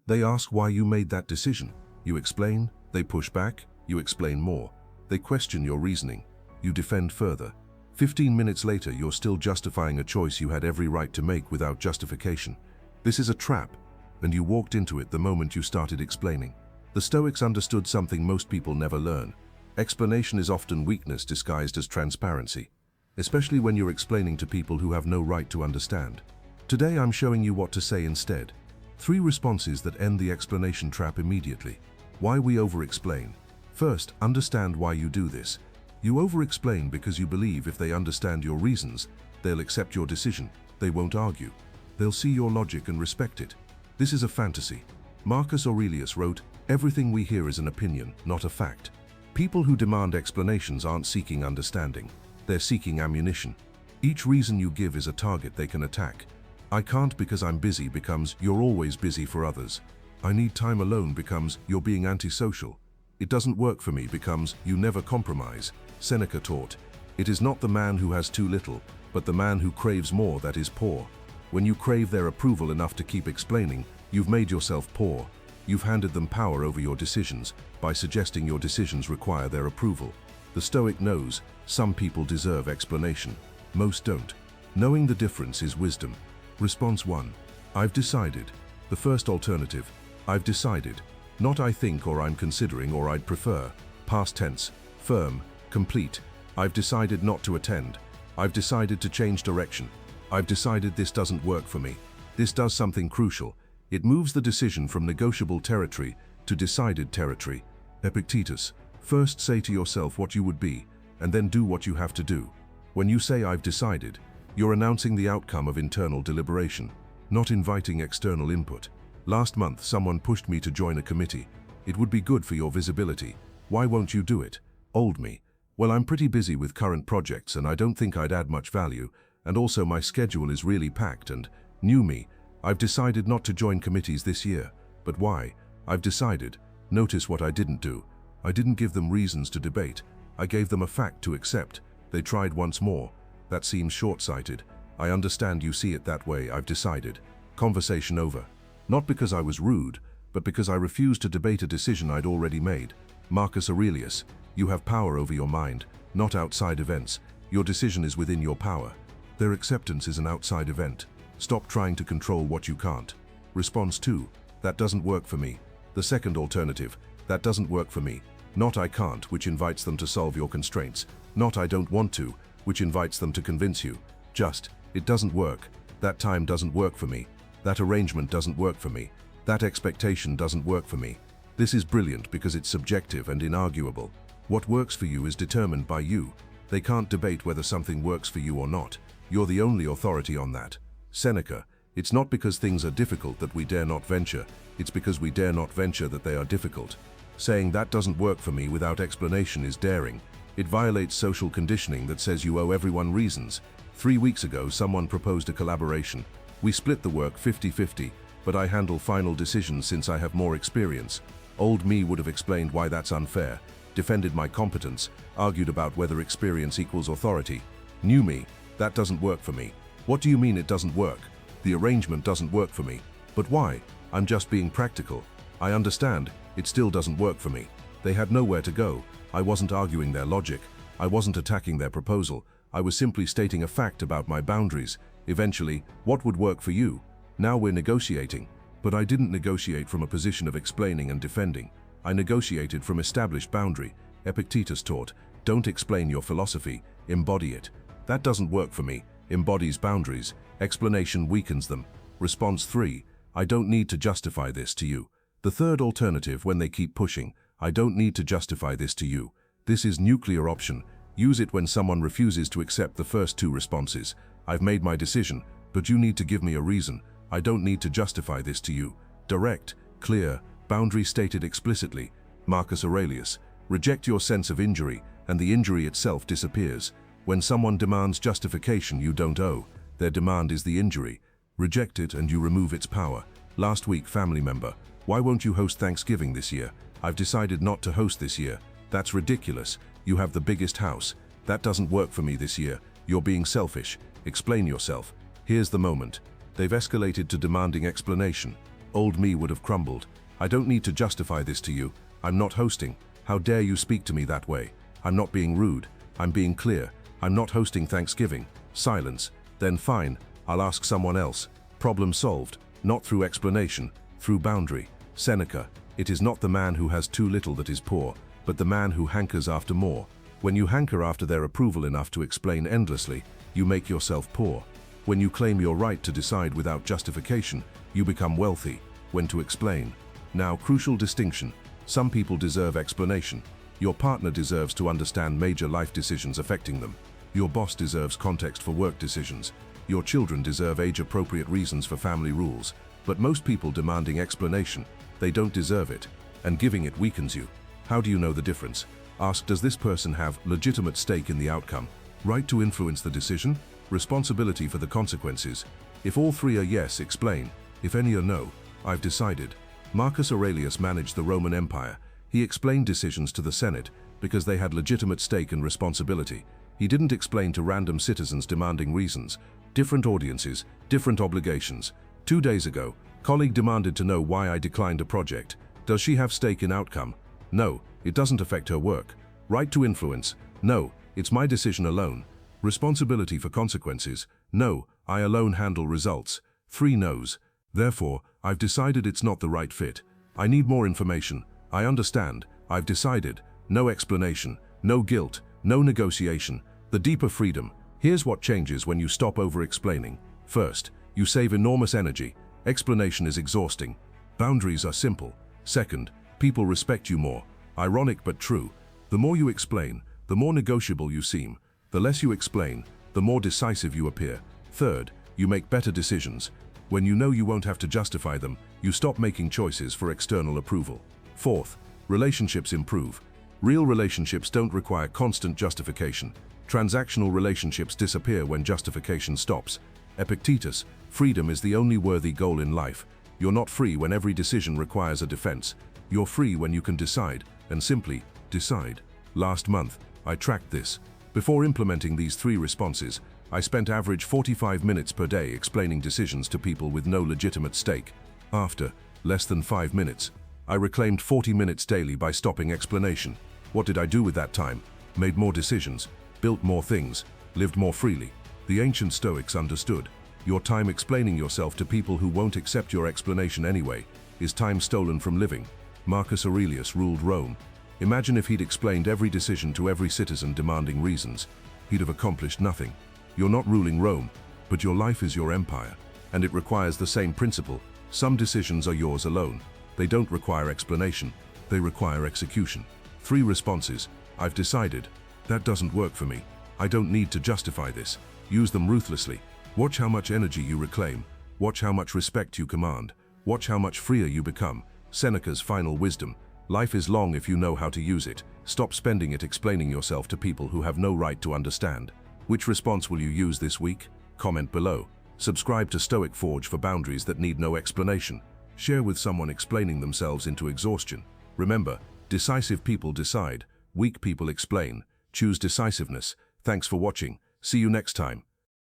They ask why you made that decision. You explain, they push back, you explain more. They question your reasoning. You defend further. 15 minutes later, you're still justifying a choice you had every right to make without justification. This is a trap, and you walked into it the moment you started explaining. The Stoics understood something most people never learn. Explanation is often weakness disguised as transparency, especially when you're explaining to people who have no right to understand. Today I'm showing you what to say instead. 3 responses that end the explanation trap immediately. Why we over-explain. First, understand why you do this. You over-explain because you believe if they understand your reasons, they'll accept your decision. They won't argue. They'll see your logic and respect it. This is a fantasy. Marcus Aurelius wrote, "Everything we hear is an opinion, not a fact." People who demand explanations aren't seeking understanding. They're seeking ammunition. Each reason you give is a target they can attack. "I can't because I'm busy" becomes "you're always busy for others." "I need time alone" becomes "you're being antisocial." "It doesn't work for me" becomes "you never compromise." Seneca taught, "It is not the man who has too little, but the man who craves more that is poor." When you crave their approval enough to keep explaining, you've made yourself poor. You've handed them power over your decisions by suggesting your decisions require their approval. The Stoic knows some people deserve explanation. Most don't. Knowing the difference is wisdom. Response 1. I've decided. The first alternative. I've decided. Not I think or I'm considering or I'd prefer. Past tense. Firm. Complete. I've decided not to attend. I've decided to change direction. I've decided this doesn't work for me. This does something crucial. It moves the decision from negotiable territory to decided territory. Epictetus. First say to yourself what you would be, and then do what you have to do. When you say I've decided, you're announcing the outcome of internal deliberation, not inviting external input. Last month, someone pushed me to join a committee. "It would be good for your visibility. Why won't you do it?" Old me. "Well, I'm pretty busy with current projects and I don't think I'd add much value, and also my schedule is really packed." And new me. "I've decided not to join committees this year." But why? I've decided. Notice what I didn't do. I didn't give them reasons to debate. I gave them a fact to accept. They tried once more. That seems short-sighted. I understand you see it that way. I've decided. Conversation over. Not because I was rude, but because I refused to debate a decision I'd already made. Marcus Aurelius. You have power over your mind, not outside events. Your decision is within your power. Their acceptance is an outside event. Stop trying to control what you can't. Response 2. That doesn't work for me. The second alternative. That doesn't work for me. Not I can't, which invites them to solve your constraints. Not I don't want to, which invites them to convince you. Just, it doesn't work. That time doesn't work for me. That arrangement doesn't work for me. That expectation doesn't work for me. This is brilliant because it's subjective and inarguable. What works for you is determined by you. They can't debate whether something works for you or not. You're the only authority on that. Seneca. It's not because things are difficult that we dare not venture. It's because we dare not venture that they are difficult. Saying that doesn't work for me without explanation is daring. It violates social conditioning that says you owe everyone reasons. 3 weeks ago, someone proposed a collaboration. We split the work 50-50, but I handle final decisions since I have more experience. Old me would have explained why that's unfair, defended my competence, argued about whether experience equals authority. New me. That doesn't work for me. What do you mean it doesn't work? The arrangement doesn't work for me. But why? I'm just being practical. I understand. It still doesn't work for me. They had nowhere to go. I wasn't arguing their logic. I wasn't attacking their proposal. I was simply stating a fact about my boundaries. Eventually, what would work for you? Now we're negotiating. But I didn't negotiate from a position of explaining and defending. I negotiated from established boundary. Epictetus taught, don't explain your philosophy, embody it. That doesn't work for me. Embodies boundaries. Explanation weakens them. Response 3. I don't need to justify this to you. The third alternative when they keep pushing. I don't need to justify this to you. This is nuclear option. Use it when someone refuses to accept the first 2 responses. I've made my decision, but you need to give me a reason. I don't need to justify this to you. Direct, clear, boundary stated explicitly. Marcus Aurelius. Reject your sense of injury, and the injury itself disappears. When someone demands justification you don't owe, their demand is the injury. Reject it and you remove its power. Last week, family member. Why won't you host Thanksgiving this year? I've decided not to host this year. That's ridiculous. You have the biggest house. That doesn't work for me this year. You're being selfish. Explain yourself. Here's the moment. They've escalated to demanding explanation. Old me would have crumbled. I don't need to justify this to you. I'm not hosting. How dare you speak to me that way? I'm not being rude. I'm being clear. I'm not hosting Thanksgiving. Silence. Then fine, I'll ask someone else. Problem solved. Not through explanation, through boundary. Seneca, it is not the man who has too little that is poor, but the man who hankers after more. When you hanker after their approval enough to explain endlessly, you make yourself poor. When you claim your right to decide without justification, you become wealthy. When to explain. Now, crucial distinction. Some people deserve explanation. Your partner deserves to understand major life decisions affecting them. Your boss deserves context for work decisions. Your children deserve age-appropriate reasons for family rules. But most people demanding explanation, they don't deserve it, and giving it weakens you. How do you know the difference? Ask, does this person have legitimate stake in the outcome? Right to influence the decision? Responsibility for the consequences? If all three are yes, explain. If any are no, I've decided. Marcus Aurelius managed the Roman Empire. He explained decisions to the Senate because they had legitimate stake and responsibility. He didn't explain to random citizens demanding reasons. Different audiences, different obligations. 2 days ago, colleague demanded to know why I declined a project. Does she have stake in outcome? No, it doesn't affect her work. Right to influence? No, it's my decision alone. Responsibility for consequences? No, I alone handle results. 3 no's. Therefore, I've decided it's not the right fit. I need more information. I understand. I've decided. No explanation, no guilt, no negotiation. The deeper freedom. Here's what changes when you stop over-explaining. First, you save enormous energy. Explanation is exhausting. Boundaries are simple. Second, people respect you more. Ironic but true. The more you explain, the more negotiable you seem. The less you explain, the more decisive you appear. Third, you make better decisions. When you know you won't have to justify them, you stop making choices for external approval. Fourth, relationships improve. Real relationships don't require constant justification. Transactional relationships disappear when justification stops. Epictetus, freedom is the only worthy goal in life. You're not free when every decision requires a defense. You're free when you can decide, and simply decide. Last month, I tracked this. Before implementing these 3 responses, I spent average 45 minutes per day explaining decisions to people with no legitimate stake. After less than 5 minutes, I reclaimed 40 minutes daily by stopping explanation. What did I do with that time? Made more decisions, built more things, lived more freely. The ancient Stoics understood. Your time explaining yourself to people who won't accept your explanation anyway is time stolen from living. Marcus Aurelius ruled Rome. Imagine if he'd explained every decision to every citizen demanding reasons. He'd have accomplished nothing. You're not ruling Rome, but your life is your empire, and it requires the same principle. Some decisions are yours alone. They don't require explanation. They require execution. 3 responses. I've decided. That doesn't work for me. I don't need to justify this. Use them ruthlessly. Watch how much energy you reclaim. Watch how much respect you command. Watch how much freer you become. Seneca's final wisdom. Life is long if you know how to use it. Stop spending it explaining yourself to people who have no right to understand. Which response will you use this week? Comment below. Subscribe to Stoic Forge for boundaries that need no explanation. Share with someone explaining themselves into exhaustion. Remember, decisive people decide, weak people explain. Choose decisiveness. Thanks for watching. See you next time.